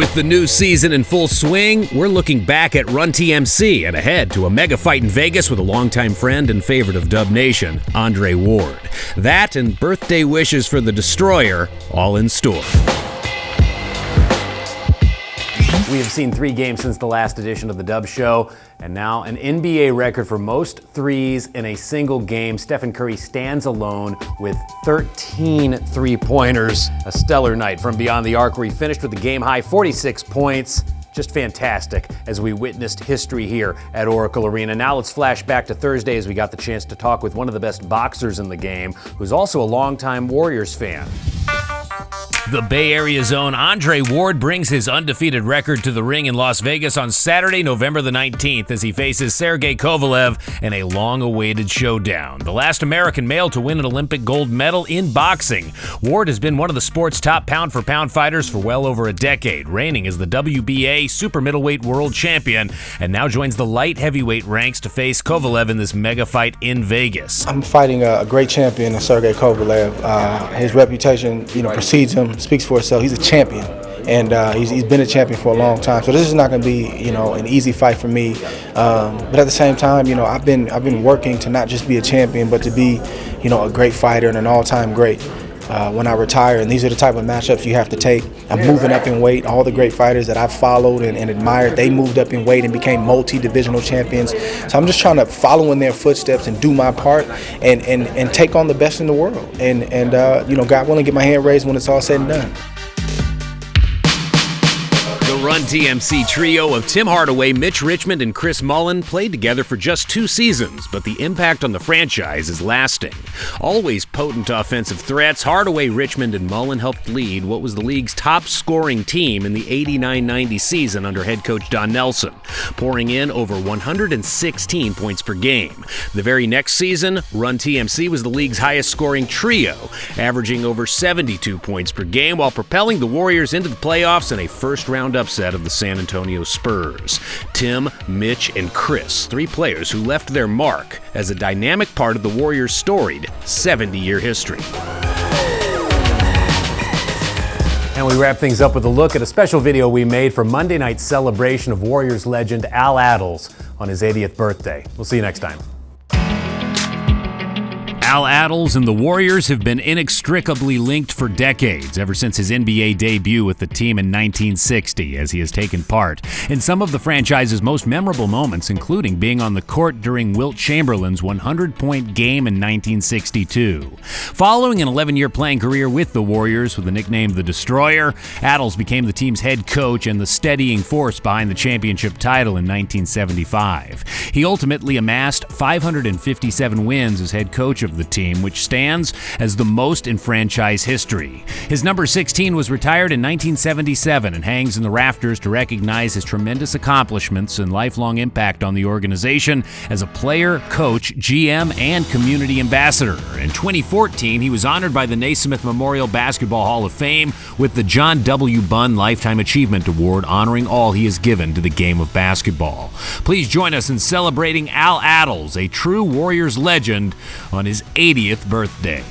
With the new season in full swing, we're looking back at Run TMC and ahead to a mega fight in Vegas with a longtime friend and favorite of Dub Nation, Andre Ward. That and birthday wishes for the Destroyer, all in store. We have seen 3 games since the last edition of the Dub Show, and now an NBA record for most threes in a single game. Stephen Curry stands alone with 13 three-pointers. A stellar night from beyond the arc where he finished with a game-high 46 points. Just fantastic as we witnessed history here at Oracle Arena. Now let's flash back to Thursday as we got the chance to talk with one of the best boxers in the game, who's also a longtime Warriors fan. The Bay Area's own Andre Ward brings his undefeated record to the ring in Las Vegas on Saturday, November the 19th, as he faces Sergey Kovalev in a long-awaited showdown. The last American male to win an Olympic gold medal in boxing. Ward has been one of the sport's top pound-for-pound fighters for well over a decade, reigning as the WBA super middleweight world champion, and now joins the light heavyweight ranks to face Kovalev in this mega fight in Vegas. I'm fighting a great champion, Sergey Kovalev. His reputation, precedes him. Speaks for itself. He's a champion, and he's been a champion for a long time. So this is not going to be, an easy fight for me. But at the same time, I've been working to not just be a champion, but to be, a great fighter and an all-time great. When I retire, and these are the type of matchups you have to take. I'm moving up in weight. All the great fighters that I've followed and admired, they moved up in weight and became multi-divisional champions. So I'm just trying to follow in their footsteps and do my part and take on the best in the world. And God willing, get my hand raised when it's all said and done. The Run TMC trio of Tim Hardaway, Mitch Richmond, and Chris Mullin played together for just 2 seasons, but the impact on the franchise is lasting. Always potent offensive threats, Hardaway, Richmond, and Mullin helped lead what was the league's top-scoring team in the 89-90 season under head coach Don Nelson, pouring in over 116 points per game. The very next season, Run TMC was the league's highest-scoring trio, averaging over 72 points per game while propelling the Warriors into the playoffs in a first-round upset of the San Antonio Spurs. Tim, Mitch, and Chris, 3 players who left their mark as a dynamic part of the Warriors' storied 70-year history. And we wrap things up with a look at a special video we made for Monday night's celebration of Warriors legend Al Attles on his 80th birthday. We'll see you next time. Al Attles and the Warriors have been inextricably linked for decades, ever since his NBA debut with the team in 1960, as he has taken part in some of the franchise's most memorable moments, including being on the court during Wilt Chamberlain's 100-point game in 1962. Following an 11-year playing career with the Warriors with the nickname The Destroyer, Attles became the team's head coach and the steadying force behind the championship title in 1975. He ultimately amassed 557 wins as head coach of the team, which stands as the most in franchise history. His number 16 was retired in 1977 and hangs in the rafters to recognize his tremendous accomplishments and lifelong impact on the organization as a player, coach, GM, and community ambassador. In 2014, he was honored by the Naismith Memorial Basketball Hall of Fame with the John W. Bunn Lifetime Achievement Award, honoring all he has given to the game of basketball. Please join us in celebrating Al Attles, a true Warriors legend, on his 80th birthday.